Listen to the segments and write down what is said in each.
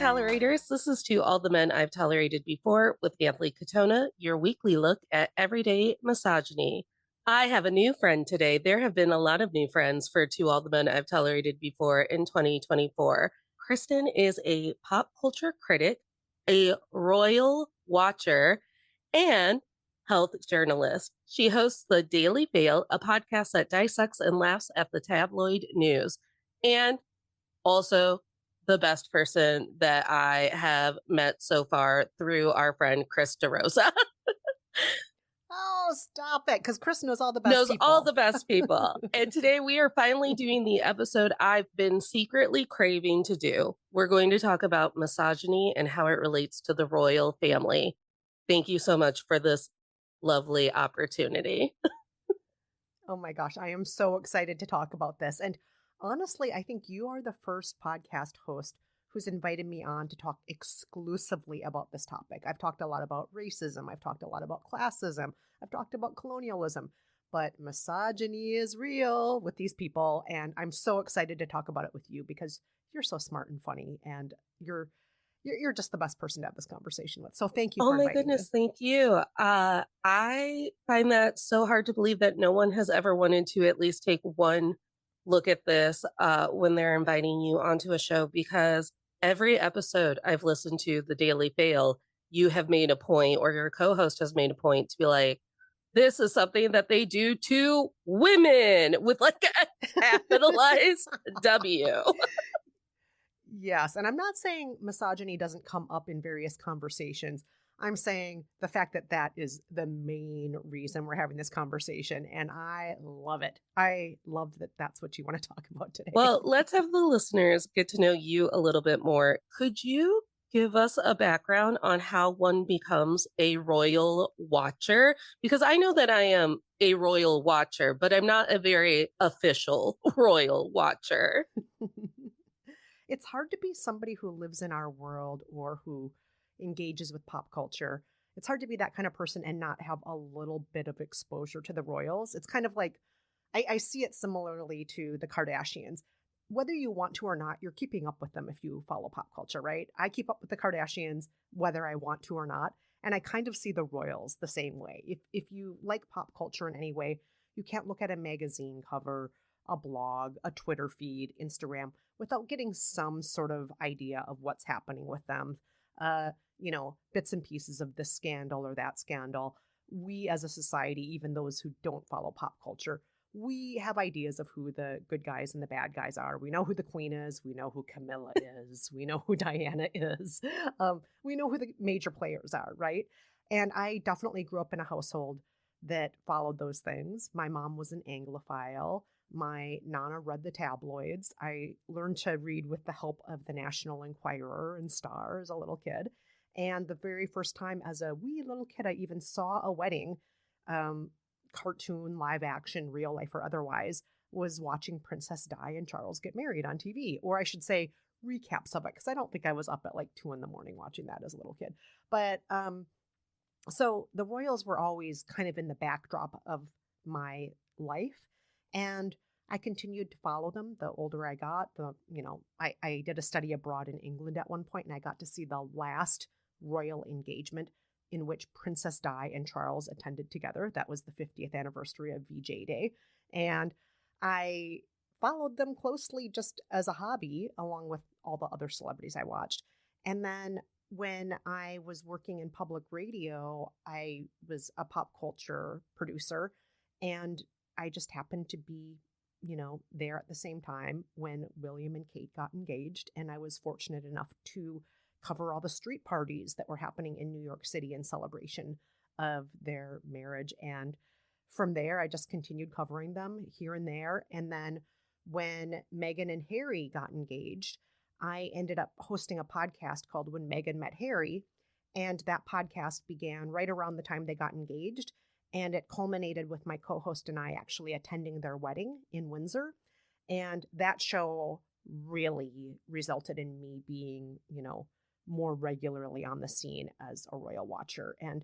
tolerators. This is To All the Men I've Tolerated Before with Anthony Katona, your weekly look at everyday misogyny. I have a new friend today. There have been a lot of new friends for To All the Men I've Tolerated Before in 2024. Kristen is a pop culture critic, a royal watcher, and health journalist. She hosts The Daily Fail, a podcast that dissects and laughs at the tabloid news. And also the best person that I have met so far through our friend Chris DeRosa. Oh, stop it. Because Chris knows all the best Knows people. all the best people. And today we are finally doing the episode I've been secretly craving to do. We're going to talk about misogyny and how it relates to the royal family. Thank you so much for this lovely opportunity. Oh my gosh, I am so excited to talk about this. And honestly, I think you are the first podcast host who's invited me on to talk exclusively about this topic. I've talked a lot about racism, I've talked a lot about classism, I've talked about colonialism, but misogyny is real with these people. And I'm so excited to talk about it with you because you're so smart and funny and you're just the best person to have this conversation with. So thank you Oh for my inviting me. goodness, thank you. I find that so hard to believe that no one has ever wanted to at least take one look at this when they're inviting you onto a show, because every episode I've listened to, The Daily Fail, you have made a point, or your co-host has made a point to be like, this is something that they do to women with like a capitalized W. Yes, and I'm not saying misogyny doesn't come up in various conversations. I'm saying the fact that that is the main reason we're having this conversation, and I love it. I love that that's what you want to talk about today. Well, let's have the listeners get to know you a little bit more. Could you give us a background on how one becomes a royal watcher? Because I know that I am a royal watcher, but I'm not a very official royal watcher. It's hard to be somebody who lives in our world or who engages with pop culture. It's hard to be that kind of person and not have a little bit of exposure to the royals. It's kind of like I see it similarly to the Kardashians. Whether you want to or not, you're keeping up with them if you follow pop culture, right? I keep up with the Kardashians whether I want to or not. And I kind of see the royals the same way. If you like pop culture in any way, you can't look at a magazine cover, a blog, a Twitter feed, Instagram, without getting some sort of idea of what's happening with them. Uh, Bits and pieces of this scandal or that scandal. We as a society, even those who don't follow pop culture, we have ideas of who the good guys and the bad guys are. We know who the queen is. We know who Camilla is. We know who Diana is. We know who the major players are, right? And I definitely grew up in a household that followed those things. My mom was an Anglophile. My nana read the tabloids. I learned to read with the help of the National Enquirer and Star as a little kid. And the very first time as a wee little kid, I even saw a wedding, cartoon, live action, real life or otherwise, was watching Princess Di and Charles get married on TV. Or I should say recaps of it, because I don't think I was up at like 2 a.m. watching that as a little kid. But so the royals were always kind of in the backdrop of my life. And I continued to follow them the older I got. I did a study abroad in England at one point, and I got to see the last royal engagement in which Princess Di and Charles attended together. That was the 50th anniversary of VJ Day. And I followed them closely just as a hobby, along with all the other celebrities I watched. And then when I was working in public radio, I was a pop culture producer, and I just happened to be, there at the same time when William and Kate got engaged. And I was fortunate enough to cover all the street parties that were happening in New York City in celebration of their marriage. And from there, I just continued covering them here and there. And then when Meghan and Harry got engaged, I ended up hosting a podcast called When Meghan Met Harry. And that podcast began right around the time they got engaged. And it culminated with my co-host and I actually attending their wedding in Windsor. And that show really resulted in me being, more regularly on the scene as a royal watcher. And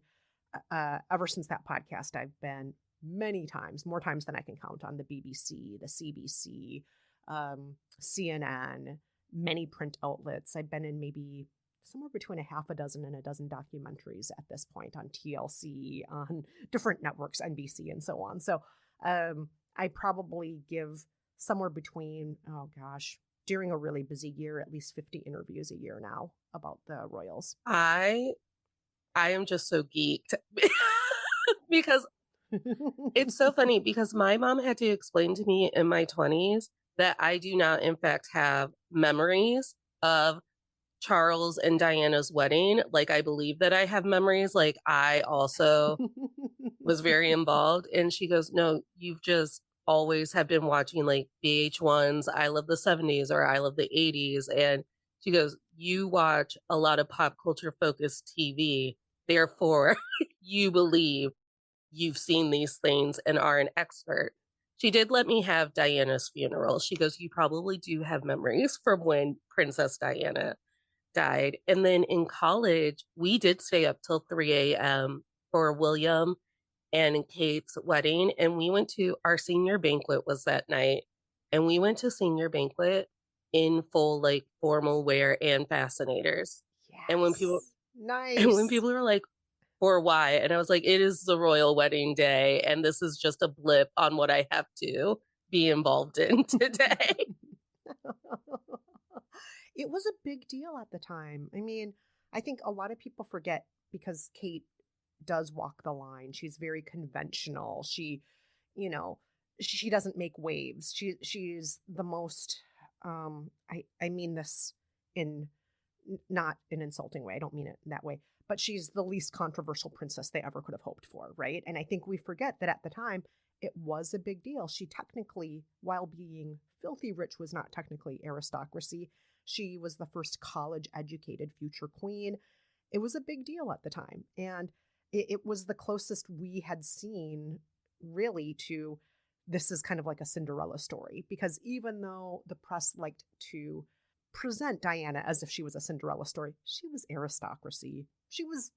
ever since that podcast, I've been many times, more times than I can count, on the BBC, the CBC, CNN, many print outlets. I've been in maybe somewhere between a half a dozen and a dozen documentaries at this point on TLC, on different networks, NBC, and so on. So I probably give somewhere between, oh gosh, during a really busy year, at least 50 interviews a year now about the Royals. I I am just so geeked because it's so funny because my mom had to explain to me in my 20s that I do not, in fact, have memories of Charles and Diana's wedding. Like, I believe that I have memories. Like, I also was very involved. And she goes, no, you've just always have been watching like VH1's I Love the 70s or I Love the 80s. And she goes, you watch a lot of pop culture focused TV. Therefore, you believe you've seen these things and are an expert. She did let me have Diana's funeral. She goes, you probably do have memories from when Princess Diana died. And then in college, we did stay up till 3 a.m. for William and Kate's wedding. And we went to our senior banquet was that night. And we went to senior banquet in full like formal wear and fascinators. And when people Yes. and when Nice. people were like, for why? And I was like, it is the royal wedding day, and this is just a blip on what I have to be involved in today. It was a big deal at the time. I mean, I think a lot of people forget because Kate does walk the line. She's very conventional. You know, she doesn't make waves. She's the most I mean this in not an insulting way. I don't mean it that way. But she's the least controversial princess they ever could have hoped for, right? And I think we forget that at the time it was a big deal. She technically, while being filthy rich, was not technically aristocracy. She was the first college educated future queen. It was a big deal at the time. And it was the closest we had seen really to this is kind of like a Cinderella story. Because even though the press liked to present Diana as if she was a Cinderella story, she was aristocracy. She was,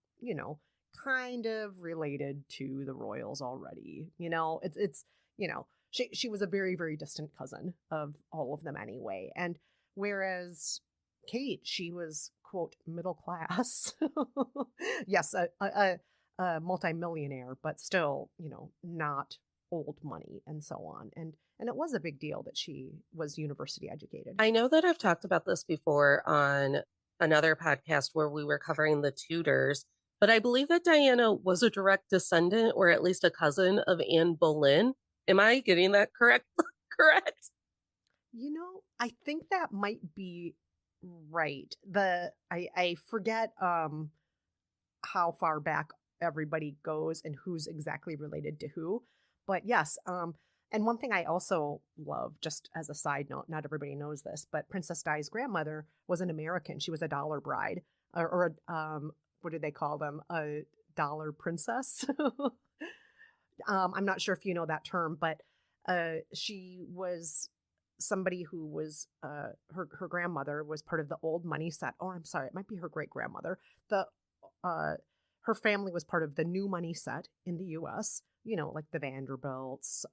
kind of related to the royals already. It's she was a very, very distant cousin of all of them anyway. And whereas Kate, she was quote middle class. Yes, a multimillionaire, but still, not old money and so on. And it was a big deal that she was university educated. I know that I've talked about this before on another podcast where we were covering the Tudors, but I believe that Diana was a direct descendant or at least a cousin of Anne Boleyn. Am I getting that correct? Correct. I think that might be right. I forget how far back everybody goes and who's exactly related to who. But yes, and one thing I also love, just as a side note, not everybody knows this, but Princess Di's grandmother was an American. She was a dollar bride, what do they call them? A dollar princess. I'm not sure if you know that term, but she was somebody who was her grandmother was part of the old money set. Oh, I'm sorry, it might be her great grandmother. The her family was part of the new money set in the U.S. Like the Vanderbilts,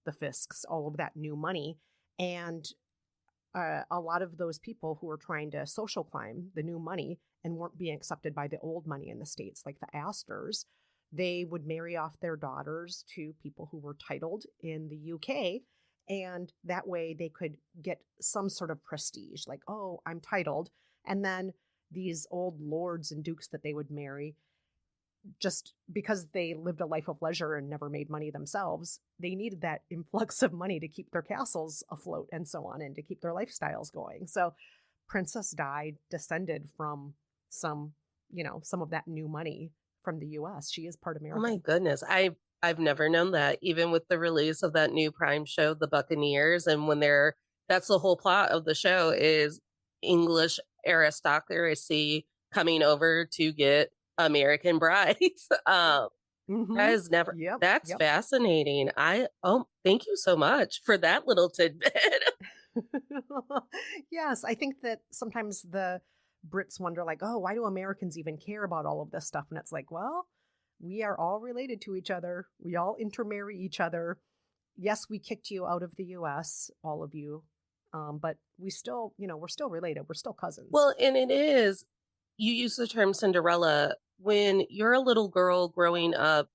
the Fisks, all of that new money, and a lot of those people who were trying to social climb the new money and weren't being accepted by the old money in the States, like the Astors, they would marry off their daughters to people who were titled in the UK. And that way they could get some sort of prestige, like, oh, I'm titled. And then these old lords and dukes that they would marry, just because they lived a life of leisure and never made money themselves, they needed that influx of money to keep their castles afloat and so on, and to keep their lifestyles going. So Princess Di descended from some, some of that new money from the US. She is part Oh my American. goodness. I've never known that. Even with the release of that new Prime show, The Buccaneers, and when they're that's the whole plot of the show is English aristocracy coming over to get American brides. That Mm-hmm. is never Yep. that's Yep. fascinating. Thank you so much for that little tidbit. Yes, I think that sometimes the Brits wonder, like, oh, why do Americans even care about all of this stuff? And it's like, well, we are all related to each other. We all intermarry each other. Yes, we kicked you out of the US, all of you. But we still, we're still related. We're still cousins. Well, and it is, you use the term Cinderella when you're a little girl growing up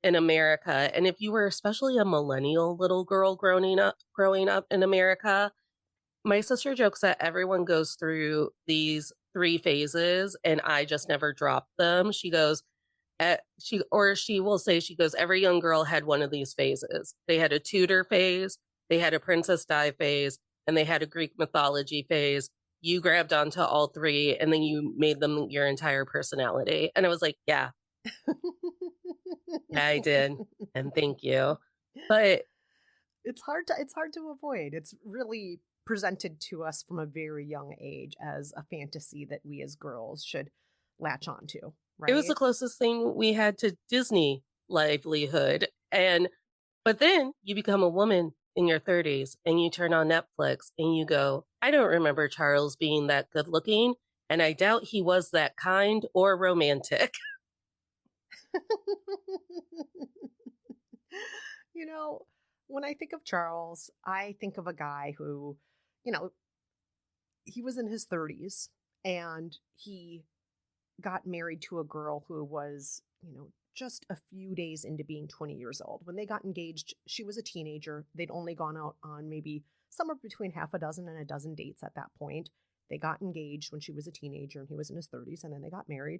in America, and if you were especially a millennial little girl growing up in America, my sister jokes that everyone goes through these 3 phases, and I just never dropped them. She goes, she will say, she goes, "Every young girl had one of these phases. They had a Tudor phase, they had a Princess Di phase, and they had a Greek mythology phase. You grabbed onto all 3, and then you made them your entire personality." And I was like, "Yeah, yeah, I did, and thank you." But It's hard to avoid. It's really presented to us from a very young age as a fantasy that we as girls should latch onto, it was the right? closest thing we had to Disney livelihood, and but then you become a woman in your 30s and you turn on Netflix and you go, "I don't remember Charles being that good looking, and I doubt he was that kind or romantic." You know, when I think of Charles, I think of a guy who, you know, he was in his 30s and he got married to a girl who was, just a few days into being 20 years old. When they got engaged, she was a teenager. They'd only gone out on maybe somewhere between half a dozen and a dozen dates at that point. They got engaged when she was a teenager and he was in his 30s, and then they got married.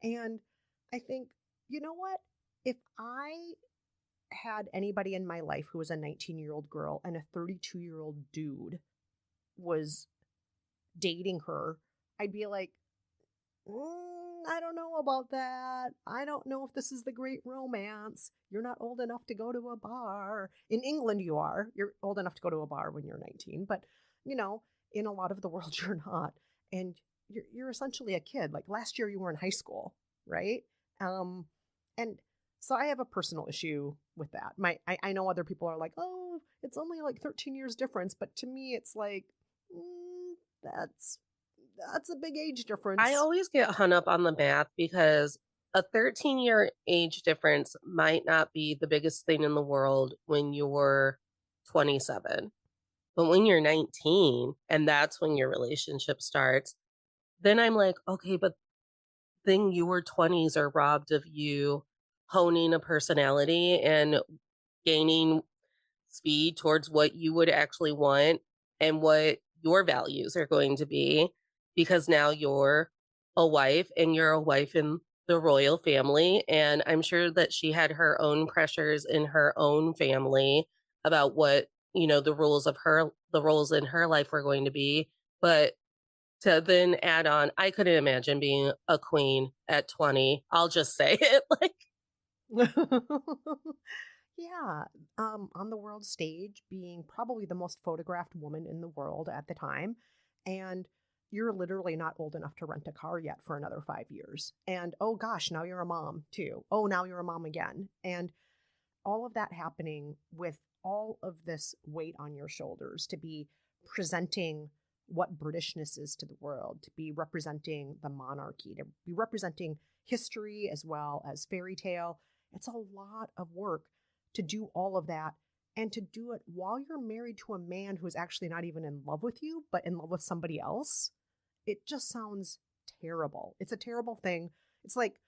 And I think, you know what? If I had anybody in my life who was a 19-year-old girl and a 32-year-old dude was dating her, I'd be like, I don't know about that. I don't know if this is the great romance. You're not old enough to go to a bar. In England, you are. You're old enough to go to a bar when you're 19, but in a lot of the world, you're not. And you're essentially a kid. Like last year, you were in high school, right? Um, and so I have a personal issue with that. I know other people are like, oh, it's only like 13 years difference, but to me, it's like, mm, that's that's a big age I difference. always get hung up on the math because a 13-year age difference might not be the biggest thing in the world when you're 27. But when you're 19 and that's when your relationship starts, then I'm like, okay, but then your 20s are robbed of you honing a personality and gaining speed towards what you would actually want and what your values are going to be, because now you're a wife and you're a wife in the royal family. And I'm sure that she had her own pressures in her own family about what, the roles in her life were going to be. But to then add on, I couldn't imagine being a queen at 20. I'll just say it. Like, Yeah, on the world stage, being probably the most photographed woman in the world at the time, and you're literally not old enough to rent a car yet for another 5 years. And oh gosh, now you're a mom too. Oh, now you're a mom again. And all of that happening with all of this weight on your shoulders to be presenting what Britishness is to the world, to be representing the monarchy, to be representing history as well as fairy tale. It's a lot of work to do all of that and to do it while you're married to a man who's actually not even in love with you, but in love with somebody else. It just sounds terrible. It's a terrible thing. It's like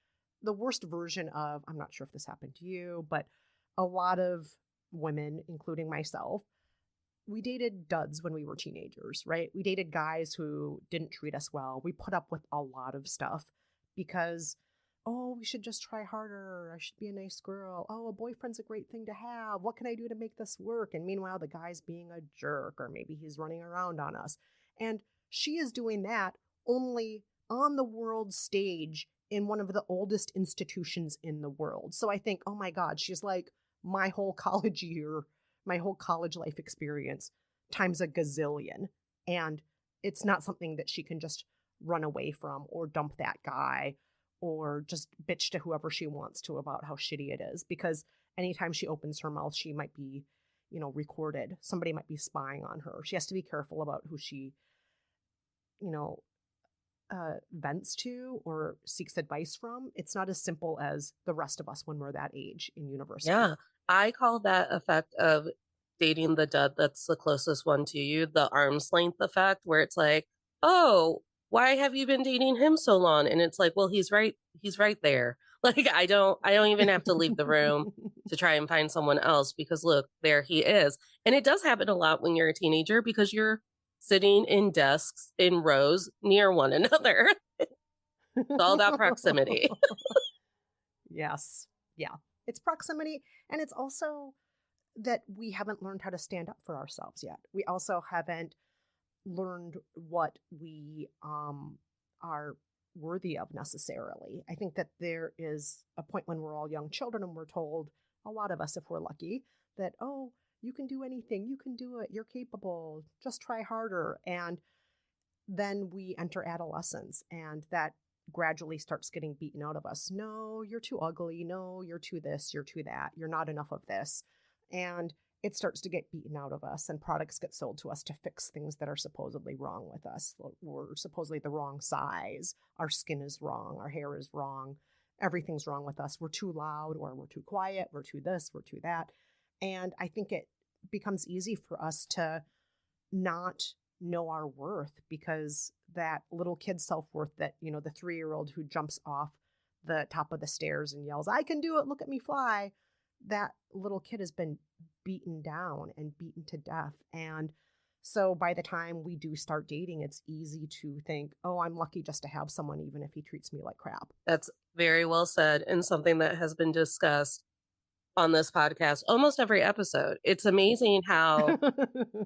the worst version of, I'm not sure if this happened to you, but a lot of women, including myself, we dated duds when we were teenagers, right? We dated guys who didn't treat us well. We put up with a lot of stuff because, oh, we should just try harder. I should be a nice girl. Oh, a boyfriend's a great thing to have. What can I do to make this work? And meanwhile, the guy's being a jerk, or maybe he's running around on us. And she is doing that only on the world stage in one of the oldest institutions in the world. So I think, oh my God, she's like my whole college year, my whole college life experience times a gazillion. And it's not something that she can just run away from or dump that guy or just bitch to whoever she wants to about how shitty it is, because anytime she opens her mouth, she might be, recorded. Somebody might be spying on her. She has to be careful about who she, you know, vents to or seeks advice from. It's not as simple as the rest of us when we're that age in university. yeah, I call that effect of dating the dud that's the closest one to you, the arm's length effect, where it's like, "Oh, why have you been dating him so long?" And it's like, "Well, he's right there." Like, I don't even have to leave the room to try and find someone else because look, there he is. And it does happen a lot when you're a teenager because you're sitting in desks in rows near one another. It's all about proximity. Yes. Yeah. It's proximity, and it's also that we haven't learned how to stand up for ourselves yet. We also haven't learned what we are worthy of necessarily. I think that there is a point when we're all young children and we're told, a lot of us, if we're lucky, that, oh, you can do anything, you can do it, you're capable, just try harder. And then we enter adolescence and that gradually starts getting beaten out of us. No, you're too ugly. No, you're too this, you're too that. You're not enough of this. And it starts to get beaten out of us, and products get sold to us to fix things that are supposedly wrong with us. We're supposedly the wrong size. Our skin is wrong. Our hair is wrong. Everything's wrong with us. We're too loud or we're too quiet. We're too this, we're too that. And I think it becomes easy for us to not know our worth because that little kid's self-worth, that the 3-year-old who jumps off the top of the stairs and yells, I can do it, look at me fly, that little kid has been beaten down and beaten to death. And so by the time we do start dating, it's easy to think, oh, I'm lucky just to have someone even if he treats me like crap. That's very well said and something that has been discussed on this podcast almost every episode. It's amazing how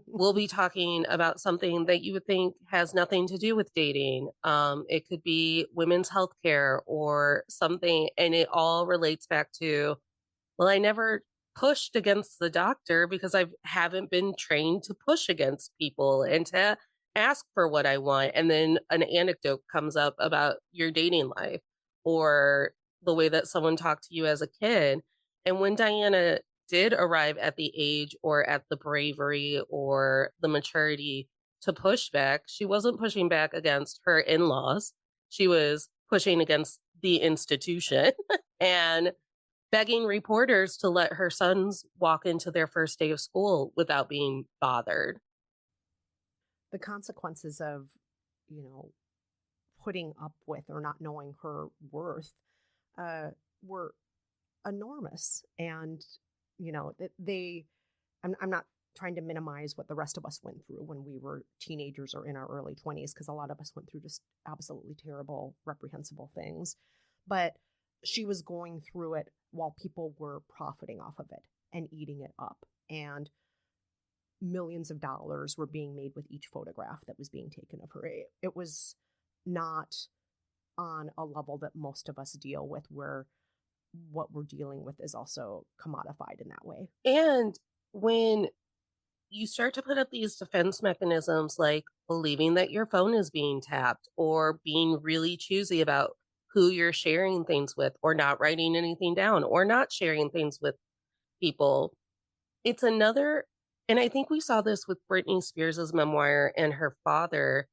we'll be talking about something that you would think has nothing to do with dating. It could be women's health care or something, and it all relates back to, well, I never pushed against the doctor because I haven't been trained to push against people and to ask for what I want. And then an anecdote comes up about your dating life or the way that someone talked to you as a kid. And when Diana did arrive at the age or at the bravery or the maturity to push back, she wasn't pushing back against her in laws. She was pushing against the institution and begging reporters to let her sons walk into their first day of school without being bothered. The consequences of, you know, putting up with or not knowing her worth uh, were enormous. And, that I'm not trying to minimize what the rest of us went through when we were teenagers or in our early 20s, because a lot of us went through just absolutely terrible, reprehensible things. But she was going through it while people were profiting off of it and eating it up. And millions of dollars were being made with each photograph that was being taken of her. It was not on a level that most of us deal with, where what we're dealing with is also commodified in that way. And when you start to put up these defense mechanisms like believing that your phone is being tapped or being really choosy about who you're sharing things with or not writing anything down or not sharing things with people, it's another. And I think we saw this with Britney Spears' memoir and her father.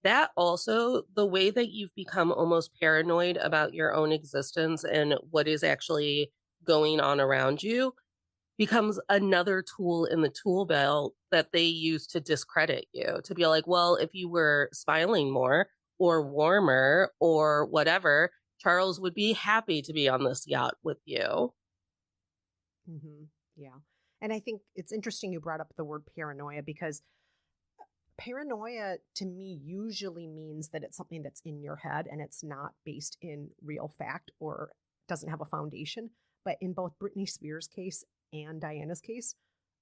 That also, the way that you've become almost paranoid about your own existence and what is actually going on around you becomes another tool in the tool belt that they use to discredit you. To be like, well, if you were smiling more or warmer or whatever, Charles would be happy to be on this yacht with you. Yeah. And I think it's interesting you brought up the word paranoia, because paranoia to me usually means that it's something that's in your head and it's not based in real fact or doesn't have a foundation. But in both Britney Spears' case and Diana's case,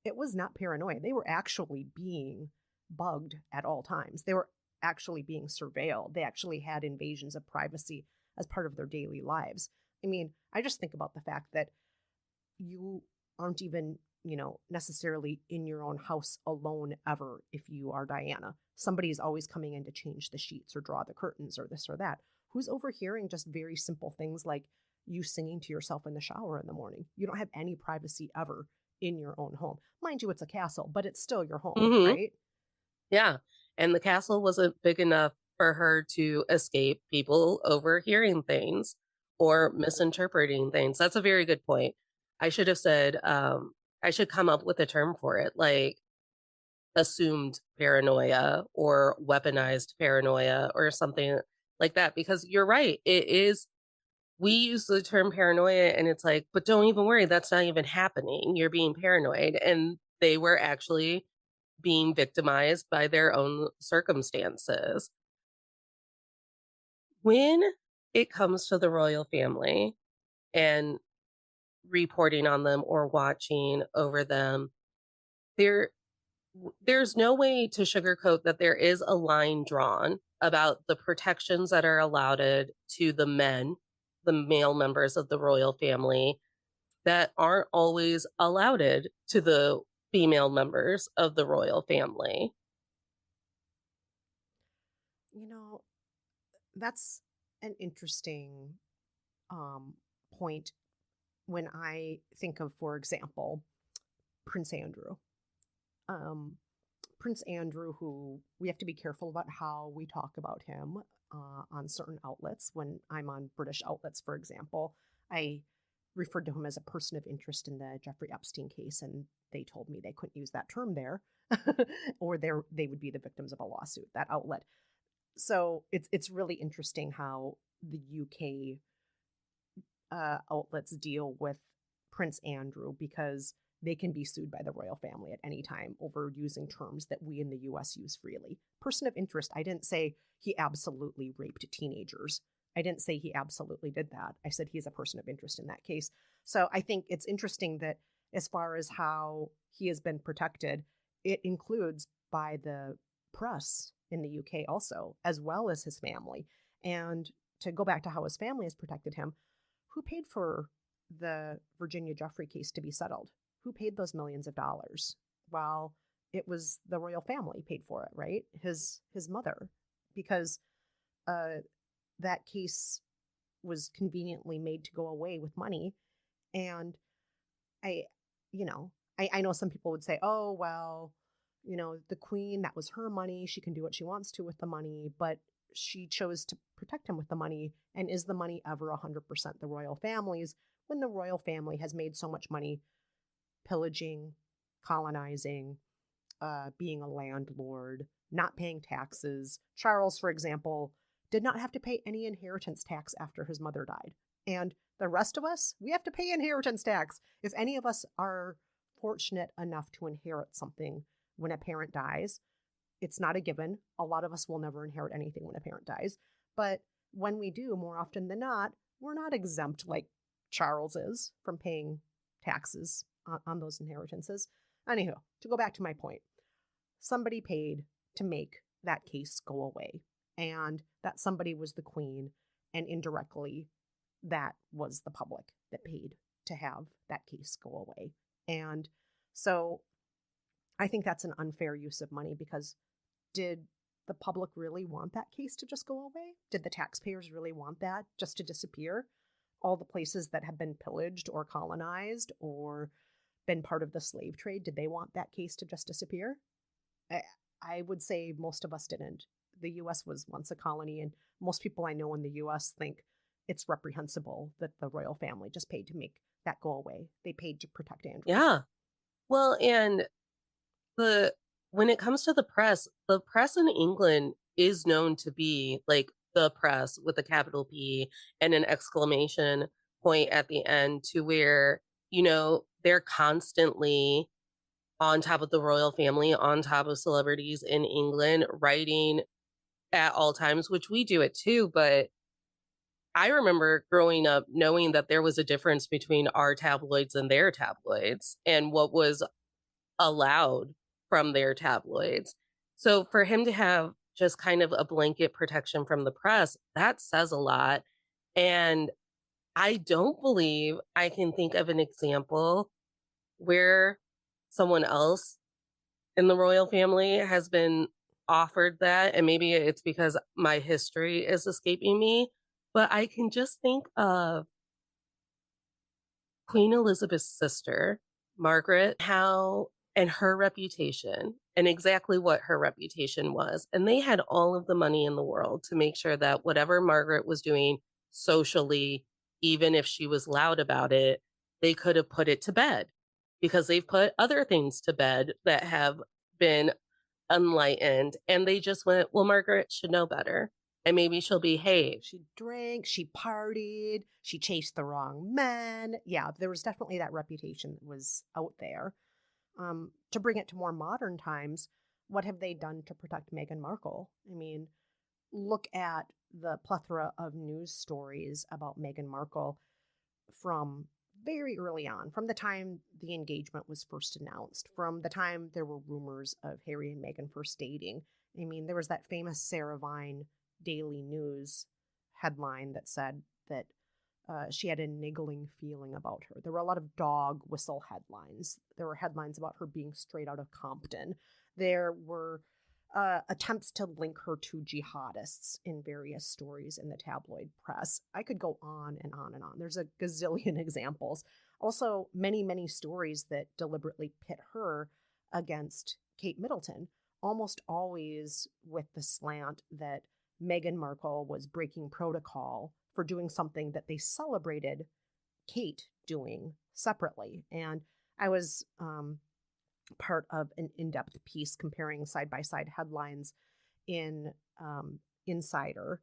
it was not paranoia. They were actually being bugged at all times. They were actually being surveilled. They actually had invasions of privacy as part of their daily lives. I mean, I just think about the fact that you aren't even, necessarily in your own house alone ever if you are Diana. Somebody's always coming in to change the sheets or draw the curtains or this or that. Who's overhearing just very simple things like you singing to yourself in the shower in the morning? You don't have any privacy ever in your own home. Mind you, it's a castle, but it's still your home, Hmm. right? Yeah. And the castle wasn't big enough for her to escape people overhearing things or misinterpreting things. That's a very good point. I should have said I should come up with a term for it, like assumed paranoia or weaponized paranoia or something like that, because you're right. It is, we use the term paranoia and it's like, but don't even worry, that's not even happening. You're being paranoid. And they were actually being victimized by their own circumstances. When it comes to the royal family and reporting on them or watching over them, there there's no way to sugarcoat that there is a line drawn about the protections that are allotted to the men, the male members of the royal family, that aren't always allotted to the female members of the royal family. You know, that's an interesting um, point when I think of, for example, Prince Andrew. Um, Prince Andrew, who we have to be careful about how we talk about him on certain outlets. When I'm on British outlets, for example, I referred to him as a person of interest in the Jeffrey Epstein case, and they told me they couldn't use that term there, or they would be the victims of a lawsuit. That outlet. So it's really interesting how the UK outlets deal with Prince Andrew because they can be sued by the royal family at any time over using terms that we in the US use freely. Person of interest, I didn't say he absolutely raped teenagers. I didn't say he absolutely did that. I said he's a person of interest in that case. So I think it's interesting that as far as how he has been protected, it includes by the press in the UK also, as well as his family. And to go back to how his family has protected him, who paid for the Virginia Jeffrey case to be settled? Who paid those millions of dollars? Well, it was the royal family paid for it, right? His mother, because uh, that case was conveniently made to go away with money. And I, I know some people would say, oh, well, the queen, that was her money. She can do what she wants to with the money, but she chose to protect him with the money. And is the money ever 100% the royal family's when the royal family has made so much money pillaging, colonizing, being a landlord, not paying taxes? Charles, for example, did not have to pay any inheritance tax after his mother died. And the rest of us, we have to pay inheritance tax. If any of us are fortunate enough to inherit something when a parent dies, it's not a given. A lot of us will never inherit anything when a parent dies. But when we do, more often than not, we're not exempt like Charles is from paying taxes on those inheritances. Anywho, to go back to my point, somebody paid to make that case go away. And that somebody was the queen, and indirectly, that was the public that paid to have that case go away. And so I think that's an unfair use of money because did the public really want that case to just go away? Did the taxpayers really want that just to disappear? All the places that have been pillaged or colonized or been part of the slave trade, did they want that case to just disappear? I, I would say most of us didn't. The US was once a colony, and most people I know in the US think it's reprehensible that the royal family just paid to make that go away. They paid to protect Andrew. Yeah. Well, and the when it comes to the press in England is known to be like the press with a capital P and an exclamation point at the end, to where, they're constantly on top of the royal family, on top of celebrities in England, writing at all times, which we do it too. But I remember growing up knowing that there was a difference between our tabloids and their tabloids and what was allowed from their tabloids. So for him to have just kind of a blanket protection from the press, that says a lot. And I don't believe I can think of an example where someone else in the royal family has been offered that. And maybe it's because my history is escaping me, but I can just think of Queen Elizabeth's sister, Margaret, how and her reputation and exactly what her reputation was. And they had all of the money in the world to make sure that whatever Margaret was doing socially, even if she was loud about it, they could have put it to bed. because they've put other things to bed that have been enlightened, and they just went, "Well, Margaret should know better, and maybe she'll behave." She drank, she partied, she chased the wrong men. Yeah, there was definitely that reputation that was out there. To bring it to more modern times, what have they done to protect Meghan Markle? I mean, look at the plethora of news stories about Meghan Markle from very early on, from the time the engagement was first announced, from the time there were rumors of Harry and Meghan first dating. I mean, there was that famous Sarah Vine Daily News headline that said that she had a niggling feeling about her. There were a lot of dog whistle headlines. There were headlines about her being straight out of Compton. There were attempts to link her to jihadists in various stories in the tabloid press. I could go on and on and on. There's a gazillion examples. Also, many, many stories that deliberately pit her against Kate Middleton, almost always with the slant that Meghan Markle was breaking protocol for doing something that they celebrated Kate doing separately. And I was part of an in-depth piece comparing side-by-side headlines in Insider,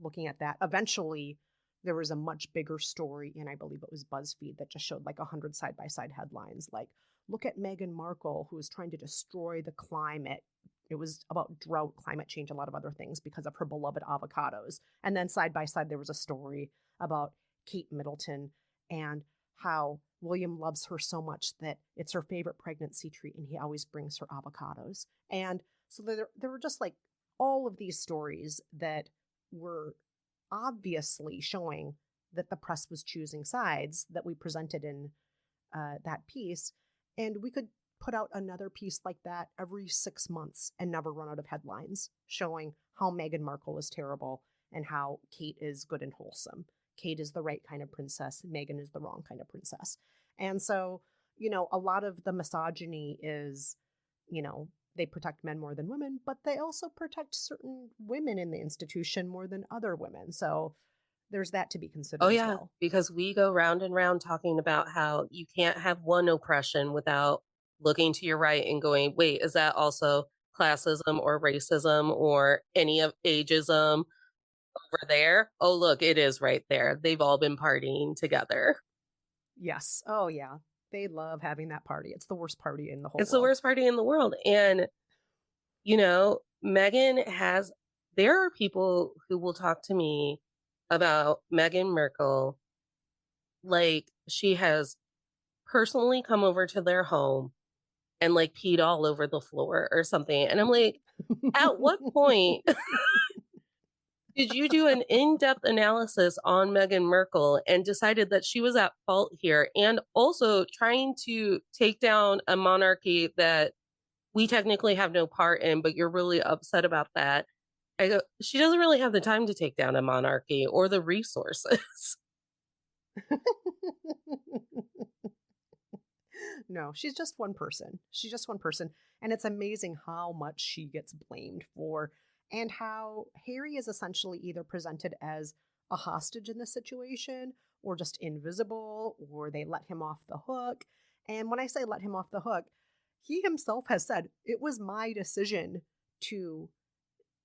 looking at that. Eventually, there was a much bigger story in, I believe it was BuzzFeed, that just showed like 100 side-by-side headlines, like, look at Meghan Markle, who is trying to destroy the climate. It was about drought, climate change, a lot of other things because of her beloved avocados. And then side by side, there was a story about Kate Middleton and how William loves her so much that it's her favorite pregnancy treat and he always brings her avocados. And so there were just like all of these stories that were obviously showing that the press was choosing sides that we presented in that piece. And we could put out another piece like that every 6 months and never run out of headlines showing how Meghan Markle is terrible and how Kate is good and wholesome. Kate is the right kind of princess. Meghan is the wrong kind of princess. And so, a lot of the misogyny is, they protect men more than women, but they also protect certain women in the institution more than other women. So there's that to be Oh, considered as yeah, well. because we go round and round talking about how you can't have one oppression without looking to your right and going, "Wait, is that also classism or racism or any of ageism over there? Oh, look, it is right there. They've all been partying together." Yes. Oh, yeah. They love having that party. It's the worst party in the whole It's the world. worst party in the world, and, Meghan has there are people who will talk to me about Meghan Markle like she has personally come over to their home and, like, peed all over the floor or something, and I'm like, "At what point did you do an in-depth analysis on Meghan Markle and decided that she was at fault here, and also trying to take down a monarchy that we technically have no part in, but you're really upset about that?" I go, "She doesn't really have the time to take down a monarchy or the resources." No, she's just one person. She's just one person. And it's amazing how much she gets blamed for, and how Harry is essentially either presented as a hostage in this situation, or just invisible, or they let him off the hook. And when I say let him off the hook, he himself has said, it was my decision to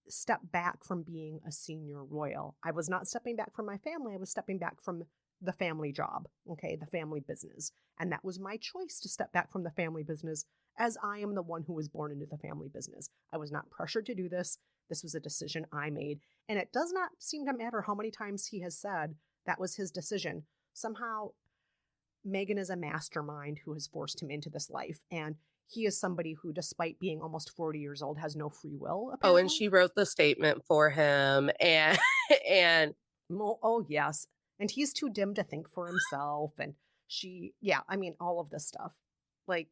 step back from being a senior royal. I was not stepping back from my family. I was stepping back from the family job, okay, the family business. And that was my choice to step back from the family business, as I am the one who was born into the family business. I was not pressured to do this. This was a decision I made. And it does not seem to matter how many times he has said that was his decision. Somehow, Megan is a mastermind who has forced him into this life. And he is somebody who, despite being almost 40 years old, has no free will, Oh, and apparently. she wrote the statement for him, and and Oh, yes. And he's too dim to think for himself. And yeah, I mean, all of this stuff. Like,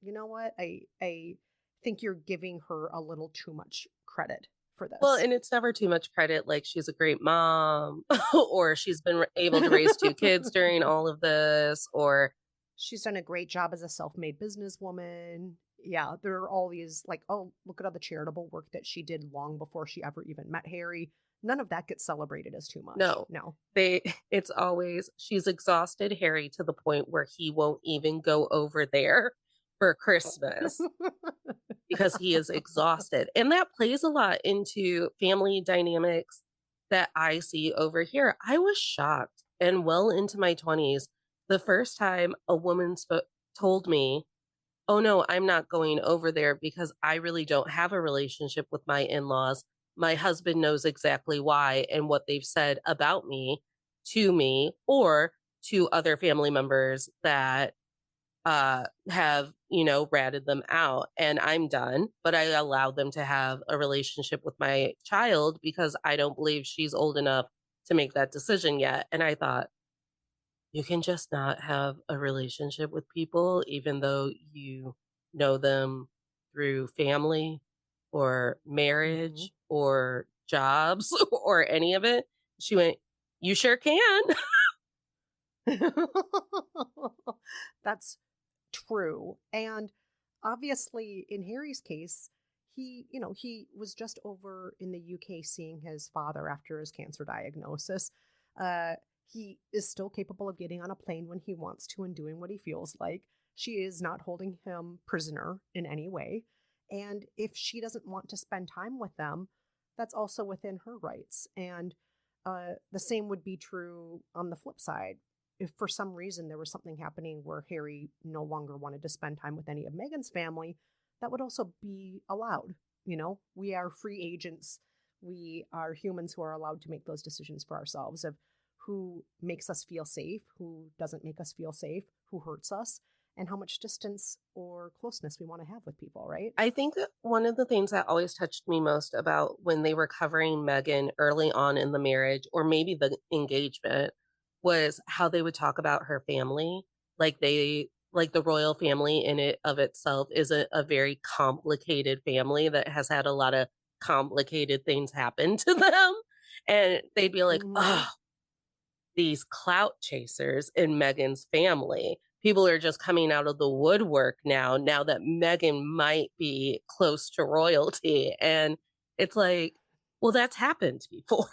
you know what? I think you're giving her a little too much credit for well, this. and it's never too much credit, like, she's a great mom, or she's been able to raise 2 kids during all of this, or She's done a great job as a self-made businesswoman. Yeah, there are all these like, oh, look at all the charitable work that she did long before she ever even met Harry. None of that gets celebrated as too much. No. No. They it's always she's exhausted Harry to the point where he won't even go over there for Christmas because he is exhausted, and that plays a lot into family dynamics that I see over here. I was shocked and well into my 20s the first time a woman told me, "Oh, no, I'm not going over there because I really don't have a relationship with my in-laws. My husband knows exactly why and what they've said about me, or to other family members that, have, ratted them out, and I'm done, but I allowed them to have a relationship with my child because I don't believe she's old enough to make that decision yet." And I thought, you can just not have a relationship with people even though you know them through family or Mhm. marriage or jobs or any of it. She went, "You sure can." That's true. And obviously, in Harry's case, he was just over in the UK seeing his father after his cancer diagnosis. Uh, he is still capable of getting on a plane when he wants to and doing what he feels like. She is not holding him prisoner in any way. And if she doesn't want to spend time with them, that's also within her rights. And the same would be true on the flip side. If for some reason there was something happening where Harry no longer wanted to spend time with any of Meghan's family, that would also be allowed. We are free agents. We are humans who are allowed to make those decisions for ourselves of who makes us feel safe, who doesn't make us feel safe, who hurts us, and how much distance or closeness we want to have with people, right? I think that one of the things that always touched me most about when they were covering Megan early on in the marriage, or maybe the engagement, was how they would talk about her family. Like the royal family in it of itself is a very complicated family that has had a lot of complicated things happen to them. And they'd be like, Hmm. oh, these clout chasers in Megan's family. People are just coming out of the woodwork now that Megan might be close to royalty. And it's like, well, that's happened before.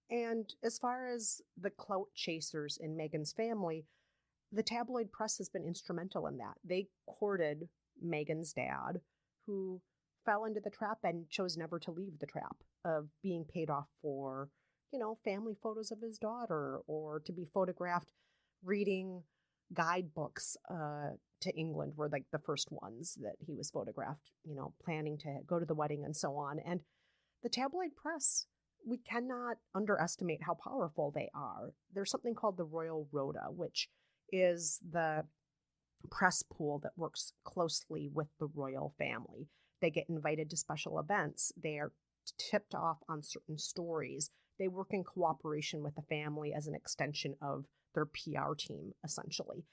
And as far as the clout chasers in Meghan's family, the tabloid press has been instrumental in that. They courted Meghan's dad, who fell into the trap and chose never to leave the trap of being paid off for, family photos of his daughter or to be photographed reading guidebooks to England were like the first ones that he was photographed, planning to go to the wedding and so on. And the tabloid press, we cannot underestimate how powerful they are. There's something called the Royal Rota, which is the press pool that works closely with the royal family. They get invited to special events. They are tipped off on certain stories. They work in cooperation with the family as an extension of their PR team, essentially.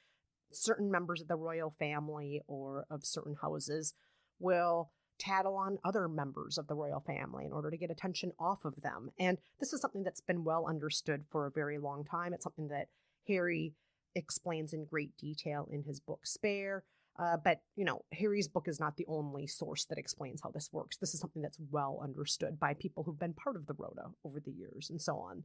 Certain members of the royal family or of certain houses will tattle on other members of the royal family in order to get attention off of them. And this is something that's been well understood for a very long time. It's something that Harry explains in great detail in his book Spare. But Harry's book is not the only source that explains how this works. This is something that's well understood by people who've been part of the Rota over the years and so on.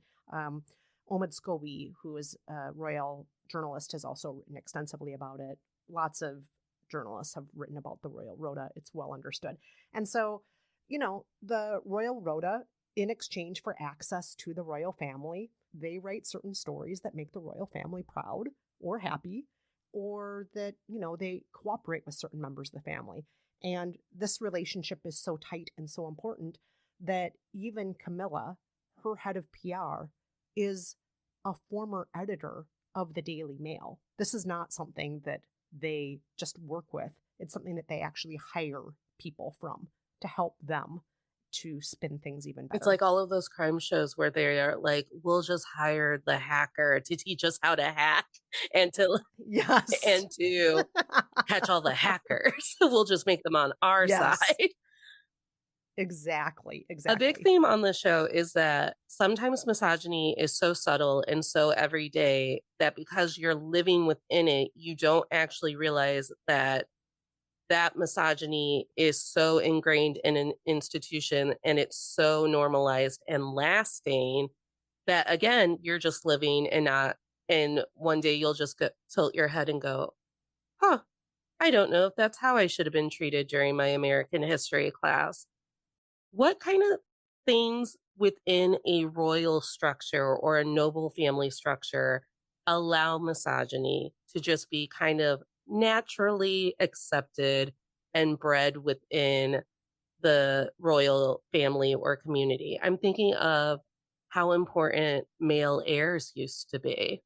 Omid Scobie, who is a royal journalist, has also written extensively about it. Lots of journalists have written about the Royal Rota. It's well understood. And so, the Royal Rota, in exchange for access to the royal family, they write certain stories that make the royal family proud or happy, or that, they cooperate with certain members of the family. And this relationship is so tight and so important that even Camilla, her head of PR, is a former editor of the Daily Mail. This is not something that they just work with. It's something that they actually hire people from to help them to spin things even It's better. like all of those crime shows where they are like, we'll just hire the hacker to teach us how to hack and to Yes. and to catch all the hackers. We'll just make them on our side. Yes. Exactly. A big Exactly. theme on the show is that sometimes misogyny is so subtle and so everyday that because you're living within it, you don't actually realize that that misogyny is so ingrained in an institution and it's so normalized and lasting that again, you're just living and not and one day you'll just tilt your head and go, huh, I don't know if that's how I should have been treated during my American history class. What kind of things within a royal structure or a noble family structure allow misogyny to just be kind of naturally accepted and bred within the royal family or community? I'm thinking of how important male heirs used to be.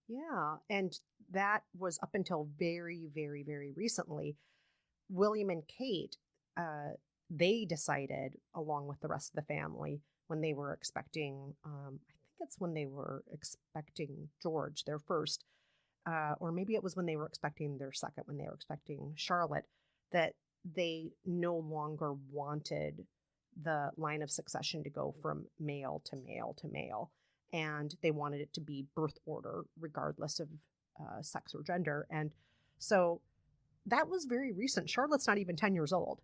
Yeah, and that was up until very, very, very recently. William and Kate, uh, they decided, along with the rest of the family, when they were expecting, I think it's when they were expecting George, their first, or maybe it was when they were expecting their second, when they were expecting Charlotte, that they no longer wanted the line of succession to go from male to male to male. And they wanted it to be birth order, regardless of sex or gender. And so that was very recent. Charlotte's not even 10 years old.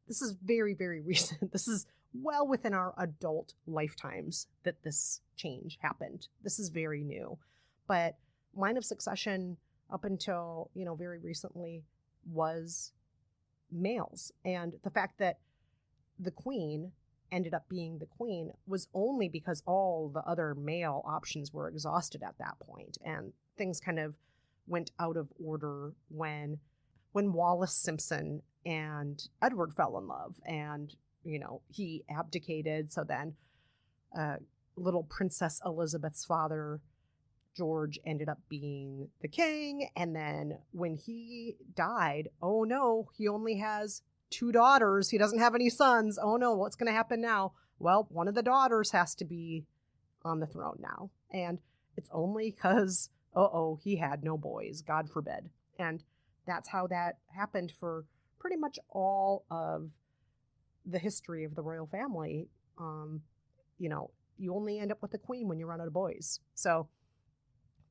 This is very, very recent. This is well within our adult lifetimes that this change happened. This is very new. But line of succession up until, very recently was males. And the fact that the queen ended up being the queen was only because all the other male options were exhausted at that point. And things kind of went out of order when Wallace Simpson and Edward fell in love and, he abdicated. So then little Princess Elizabeth's father, George, ended up being the king. And then when he died, oh no, he only has two daughters. He doesn't have any sons. Oh no, what's going to happen now? Well, one of the daughters has to be on the throne now. And it's only because, he had no boys, God forbid. And that's how that happened for pretty much all of the history of the royal family. You only end up with a queen when you run out of boys. So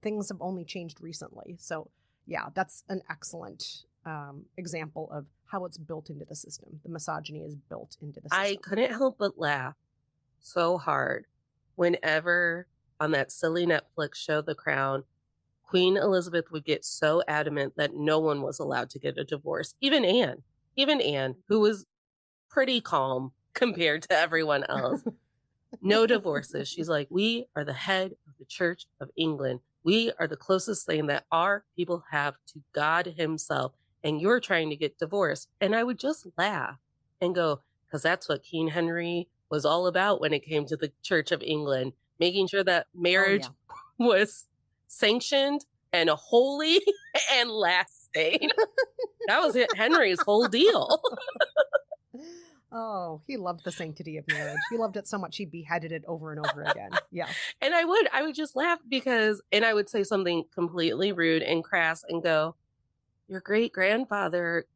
things have only changed recently. So yeah, that's an excellent example of how it's built into the system. The misogyny is built into the I system. couldn't help but laugh so hard whenever on that silly Netflix show, The Crown, Queen Elizabeth would get so adamant that no one was allowed to get a divorce. Even Anne, who was pretty calm compared to everyone else. No divorces. She's like, we are the head of the Church of England. We are the closest thing that our people have to God Himself. And you're trying to get divorced. And I would just laugh and go, because that's what King Henry was all about when it came to the Church of England, making sure that Oh marriage yeah. was sanctioned and holy and lasting. That was it, Henry's whole deal. Oh, he loved the sanctity of marriage. He loved it so much he beheaded it over and over again. Yeah. And I would just laugh because, and I would say something completely rude and crass and go, your great grandfather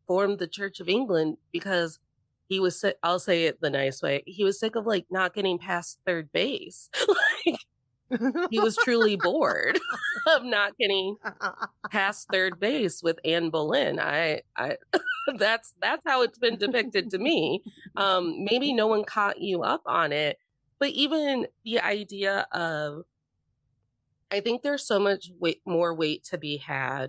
formed the Church of England because he was sick. I'll say it the nice way. He was sick of like not getting past third base. Like he was truly bored of not getting past third base with Anne Boleyn. I that's how it's been depicted to me. Maybe no one caught you up on it, but even the idea of, I think there's so much more weight to be had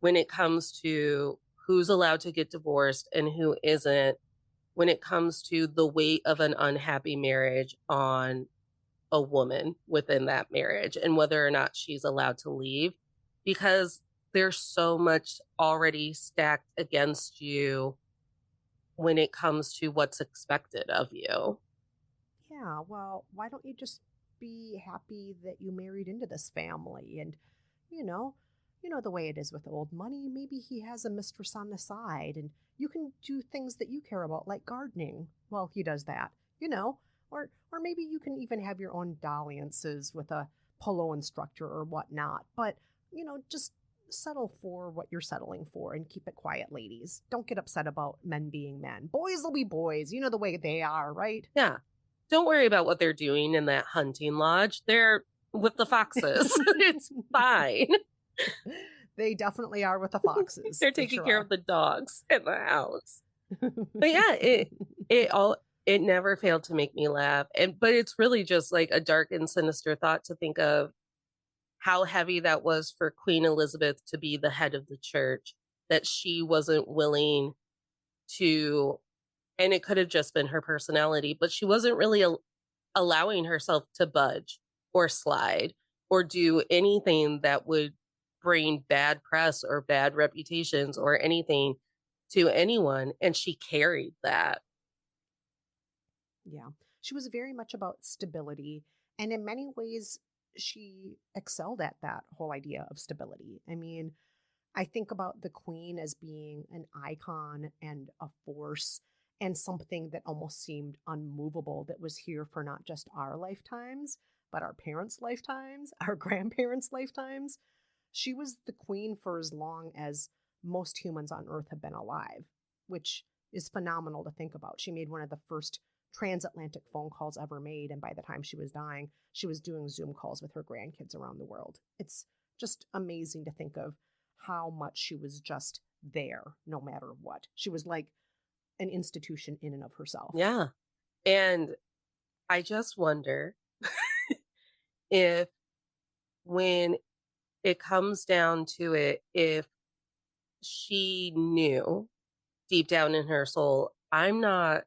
when it comes to who's allowed to get divorced and who isn't, when it comes to the weight of an unhappy marriage on a woman within that marriage and whether or not she's allowed to leave, because there's so much already stacked against you when it comes to what's expected of you. Yeah, well, why don't you just be happy that you married into this family? And, you know, the way it is with old money, maybe he has a mistress on the side and you can do things that you care about, like gardening. Well, he does that, or maybe you can even have your own dalliances with a polo instructor or whatnot. But, just settle for what you're settling for and keep it quiet, ladies. Don't get upset about men being men. Boys will be boys. You know the way they are, right? Yeah. Don't worry about what they're doing in that hunting lodge. They're with the foxes. It's fine. They definitely are with the foxes. They're They taking sure care are. of the dogs in the house. But yeah, it never failed to make me laugh, but it's really just, like, a dark and sinister thought to think of how heavy that was for Queen Elizabeth to be the head of the church, that she wasn't willing to, and it could have just been her personality, but she wasn't really allowing herself to budge or slide or do anything that would bring bad press or bad reputations or anything to anyone, and she carried that. Yeah. She was very much about stability. And in many ways, she excelled at that whole idea of stability. I mean, I think about the queen as being an icon and a force and something that almost seemed unmovable that was here for not just our lifetimes, but our parents' lifetimes, our grandparents' lifetimes. She was the queen for as long as most humans on Earth have been alive, which is phenomenal to think about. She made one of the first transatlantic phone calls ever made. And by the time she was dying, she was doing Zoom calls with her grandkids around the world. It's just amazing to think of how much she was just there no matter what. She was like an institution in and of herself. Yeah, and I just wonder if when it comes down to it, if she knew deep down in her soul, I'm not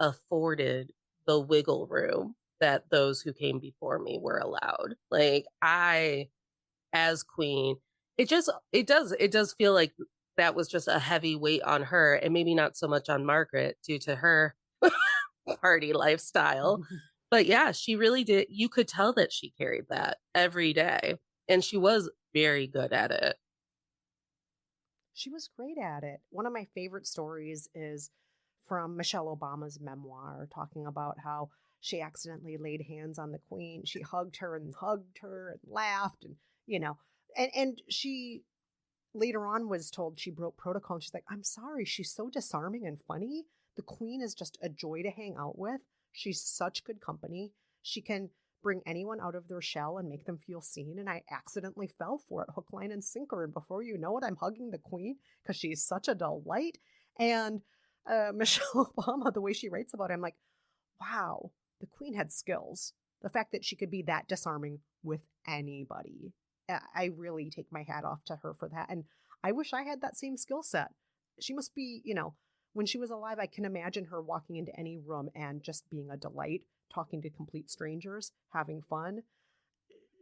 afforded the wiggle room that those who came before me were allowed. Like, I, as queen, it does feel like that was just a heavy weight on her, and maybe not so much on Margaret due to her party lifestyle. But yeah, she really did. You could tell that she carried that every day, and she was very good at it. She was great at it. One of my favorite stories is from Michelle Obama's memoir, talking about how she accidentally laid hands on the queen. She hugged her and laughed and, you know, and she later on was told she broke protocol and she's like, I'm sorry, she's so disarming and funny. The queen is just a joy to hang out with. She's such good company. She can bring anyone out of their shell and make them feel seen. And I accidentally fell for it, hook, line, and sinker. And before you know it, I'm hugging the queen because she's such a delight. And Michelle Obama, the way she writes about it, I'm like, wow, the queen had skills. The fact that she could be that disarming with anybody. I really take my hat off to her for that. And I wish I had that same skill set. She must be, when she was alive, I can imagine her walking into any room and just being a delight, talking to complete strangers, having fun.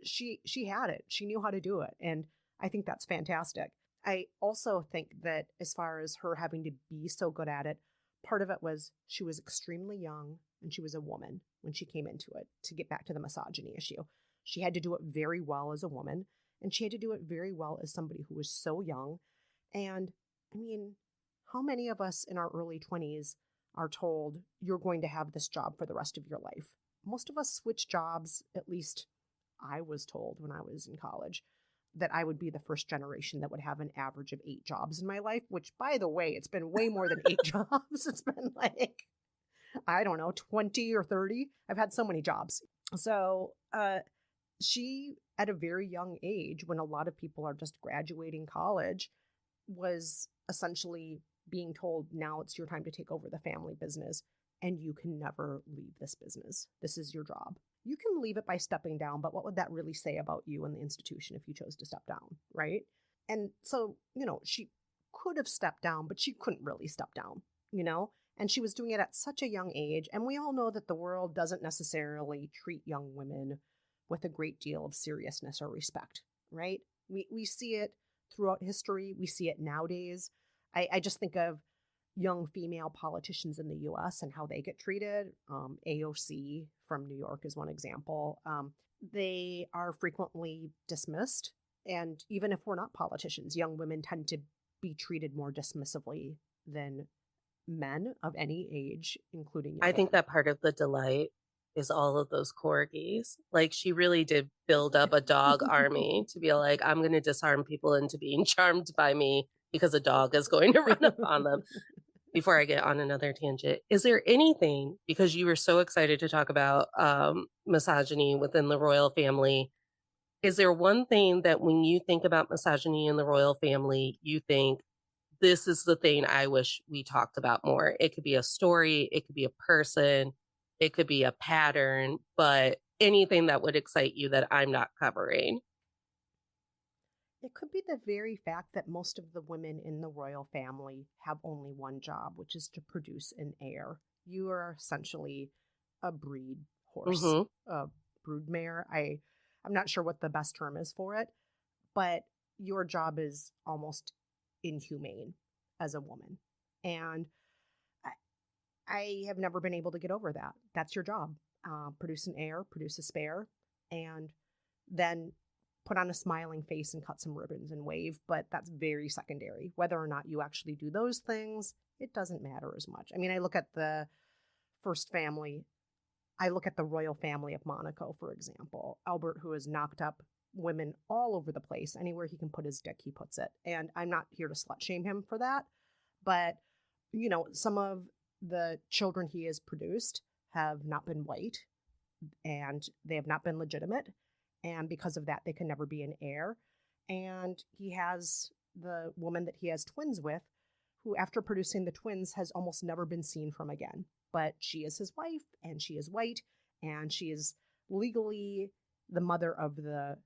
She had it. She knew how to do it. And I think that's fantastic. I also think that as far as her having to be so good at it, part of it was she was extremely young and she was a woman when she came into it, to get back to the misogyny issue. She had to do it very well as a woman, and she had to do it very well as somebody who was so young. And I mean, how many of us in our early 20s are told you're going to have this job for the rest of your life? Most of us switch jobs, at least I was told when I was in college, that I would be the first generation that would have an average of 8 jobs in my life, which, by the way, it's been way more than 8 jobs. It's been like, I don't know, 20 or 30. I've had so many jobs. So she, at a very young age, when a lot of people are just graduating college, was essentially being told, now it's your time to take over the family business and you can never leave this business. This is your job. You can leave it by stepping down, but what would that really say about you and the institution if you chose to step down, right? And so, she could have stepped down, but she couldn't really step down, And she was doing it at such a young age. And we all know that the world doesn't necessarily treat young women with a great deal of seriousness or respect, right? We see it throughout history. We see it nowadays. I just think of young female politicians in the US and how they get treated. AOC from New York is one example. They are frequently dismissed. And even if we're not politicians, young women tend to be treated more dismissively than men of any age, including I young think women. that part of the delight is all of those corgis. Like, she really did build up a dog army to be like, I'm going to disarm people into being charmed by me because a dog is going to run up on them. Before I get on another tangent, is there anything, because you were so excited to talk about misogyny within the royal family, Is there one thing that when you think about misogyny in the royal family, you think, this is the thing I wish we talked about more? It could be a story, it could be a person, it could be a pattern, but anything that would excite you that I'm not covering. It could be the very fact that most of the women in the royal family have only one job, which is to produce an heir. You are essentially a breed horse, Mhm. a broodmare. I'm not sure what the best term is for it, but your job is almost inhumane as a woman. And I, I have never been able to get over that. That's your job. Produce an heir, produce a spare, and then put on a smiling face and cut some ribbons and wave. But that's very secondary. Whether or not you actually do those things, it doesn't matter as much. I mean, I look at the first family, I look at the royal family of Monaco, for example. Albert, who has knocked up women all over the place, anywhere he can put his dick, he puts it. And I'm not here to slut shame him for that. But, some of the children he has produced have not been white and they have not been legitimate. And because of that, they can never be an heir. And he has the woman that he has twins with, who, after producing the twins, has almost never been seen from again. But she is his wife, and she is white, and she is legally the mother of the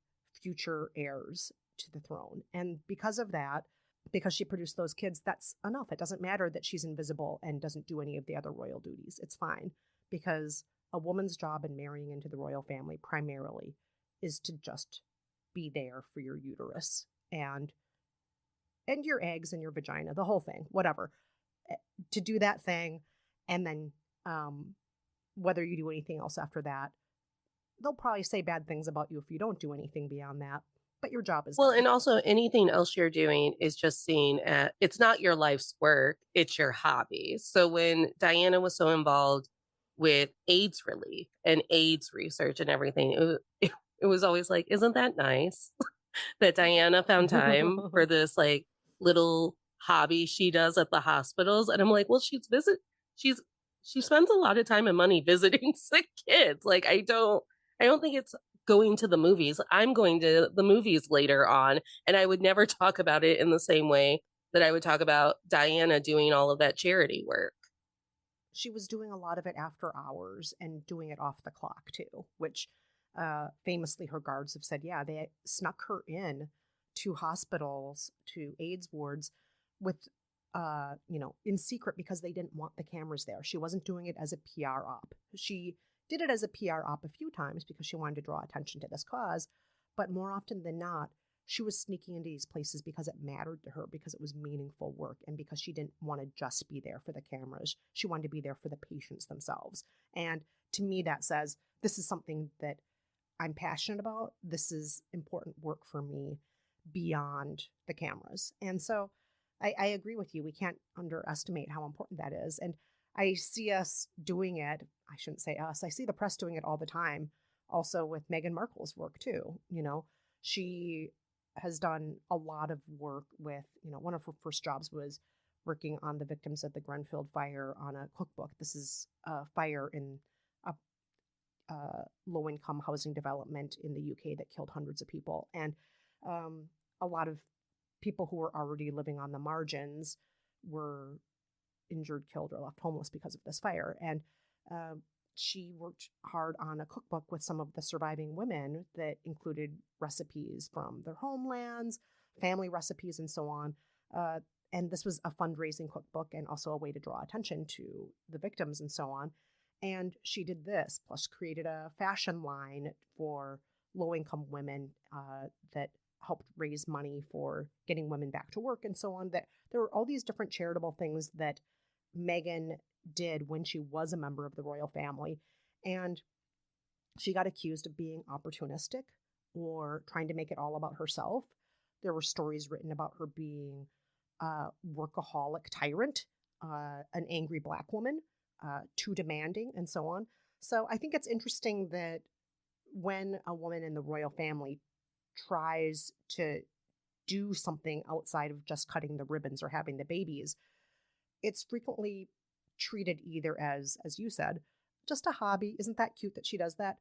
future heirs to the throne. And because of that, because she produced those kids, that's enough. It doesn't matter that she's invisible and doesn't do any of the other royal duties. It's fine because a woman's job in marrying into the royal family primarily is to just be there for your uterus and your eggs and your vagina, the whole thing, whatever. eh, To do that thing, and then um, whether you do anything else after that, they'll probably say bad things about you if you don't do anything beyond that. But your job is Well, done. and also anything else you're doing is just seen at, it's not your life's work, it's your hobby. So when Diana was so involved with AIDS relief and AIDS research and everything, it was always like, isn't that nice that Diana found time for this like little hobby she does at the hospitals? And I'm like, well, she's she spends a lot of time and money visiting sick kids. Like I don't think it's going to the movies. I'm going to the movies later on, and I would never talk about it in the same way that I would talk about Diana doing all of that charity work. She was doing a lot of it after hours and doing it off the clock too, which famously her guards have said, yeah, they snuck her in to hospitals, to AIDS wards with, in secret because they didn't want the cameras there. She wasn't doing it as a PR op. She did it as a PR op a few times because she wanted to draw attention to this cause, but more often than not, she was sneaking into these places because it mattered to her, because it was meaningful work, and because she didn't want to just be there for the cameras. She wanted to be there for the patients themselves. And to me, that says this is something that I'm passionate about. This is important work for me beyond the cameras. And so I agree with you. We can't underestimate how important that is. And I see us doing it. I shouldn't say us. I see the press doing it all the time. Also with Meghan Markle's work too. She has done a lot of work with, one of her first jobs was working on the victims of the Grenfell fire on a cookbook. This is a fire in a low income housing development in the UK that killed hundreds of people. And a lot of people who were already living on the margins were injured, killed, or left homeless because of this fire. And uh, she worked hard on a cookbook with some of the surviving women that included recipes from their homelands, family recipes, and so on. And this was a fundraising cookbook and also a way to draw attention to the victims and so on. And she did this, plus created a fashion line for low income women that helped raise money for getting women back to work and so on. That there were all these different charitable things that Meghan did when she was a member of the royal family. And she got accused of being opportunistic or trying to make it all about herself. There were stories written about her being a workaholic tyrant, an angry Black woman, too demanding, and so on. So I think it's interesting that when a woman in the royal family tries to do something outside of just cutting the ribbons or having the babies, it's frequently treated either as you said, just a hobby. Isn't that cute that she does that?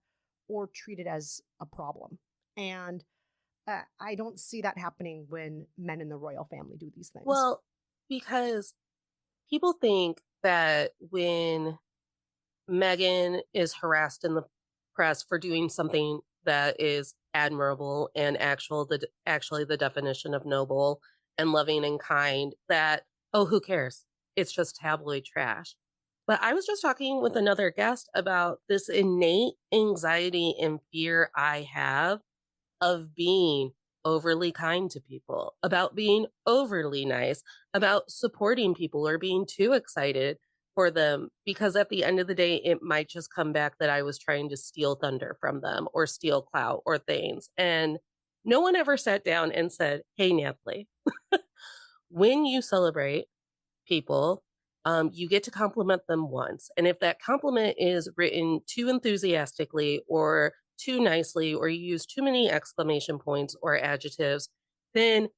Or treated as a problem. And I don't see that happening when men in the royal family do these things. Well, because people think that when Meghan is harassed in the press for doing something that is admirable and actually the definition of noble and loving and kind, that, oh, who cares? It's just tabloid trash. But I was just talking with another guest about this innate anxiety and fear I have of being overly kind to people, about being overly nice, about supporting people or being too excited for them. Because at the end of the day, it might just come back that I was trying to steal thunder from them or steal clout or things. And no one ever sat down and said, hey, Natalie, when you celebrate people, you get to compliment them once. And if that compliment is written too enthusiastically or too nicely, or you use too many exclamation points or adjectives, then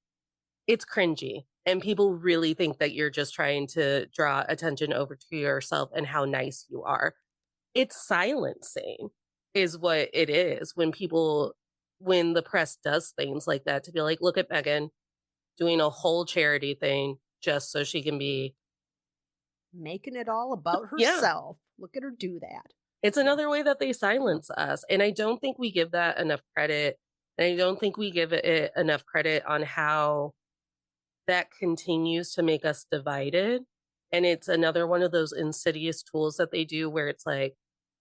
it's cringy. And people really think that you're just trying to draw attention over to yourself and how nice you are. It's silencing, is what it is when the press does things like that to be like, look at Megan doing a whole charity thing just so she can be, Making it all about yeah. herself. Look at her do that. It's Yeah. another way that they Yeah. silence us, and I don't think we give that enough credit, and I don't think we give it enough credit on how that continues to make us divided, and it's another one of those insidious tools that they do where it's like,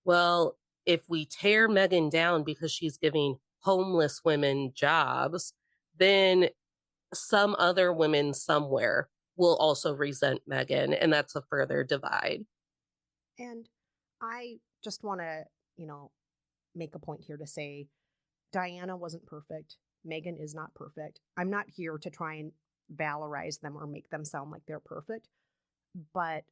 well, if we tear Megan down because she's giving homeless women jobs, then some other women somewhere will also resent Megan, and that's a further divide. And I just want to, you know, make a point here to say Diana wasn't perfect. Megan is not perfect. I'm not here to try and valorize them or make them sound like they're perfect. But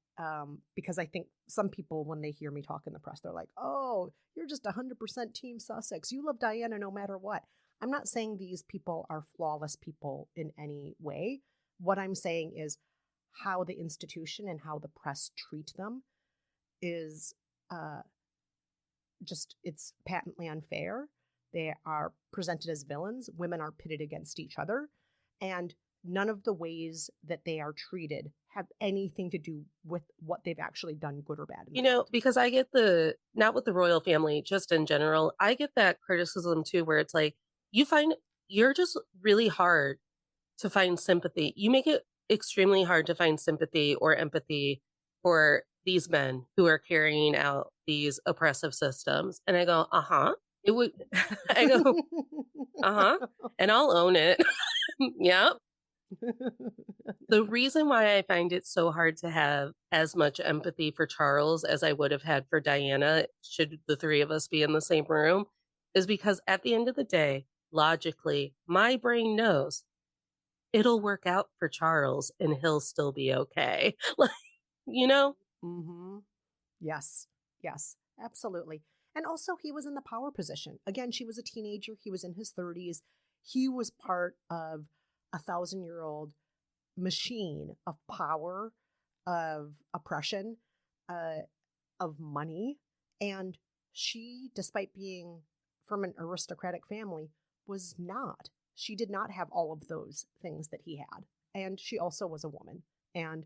because I think some people, when they hear me talk in the press, they're like, oh, you're just 100% Team Sussex. You love Diana no matter what. I'm not saying these people are flawless people in any way. What I'm saying is how the institution and how the press treat them is uh, just, it's patently unfair. They are presented as villains. Women are pitted against each other. And none of the ways that they are treated have anything to do with what they've actually done, good or bad, in the world. Because I get not with the royal family, just in general, I get that criticism too, where it's like, you find you're just really hard to find sympathy. You make it extremely hard to find sympathy or empathy for these men who are carrying out these oppressive systems. And I go, uh huh. It would, I go, uh huh. And I'll own it. Yep. The reason why I find it so hard to have as much empathy for Charles as I would have had for Diana, should the three of us be in the same room, is because at the end of the day, logically, my brain knows it'll work out for Charles and he'll still be okay. Like, you know? Mm-hmm. Yes. Yes. Absolutely. And also, he was in the power position. Again, she was a teenager. He was in his 30s. He was part of 1,000-year-old machine of power, of oppression, uh, of money. And she, despite being from an aristocratic family, was not. She did not have all of those things that he had. And she also was a woman. And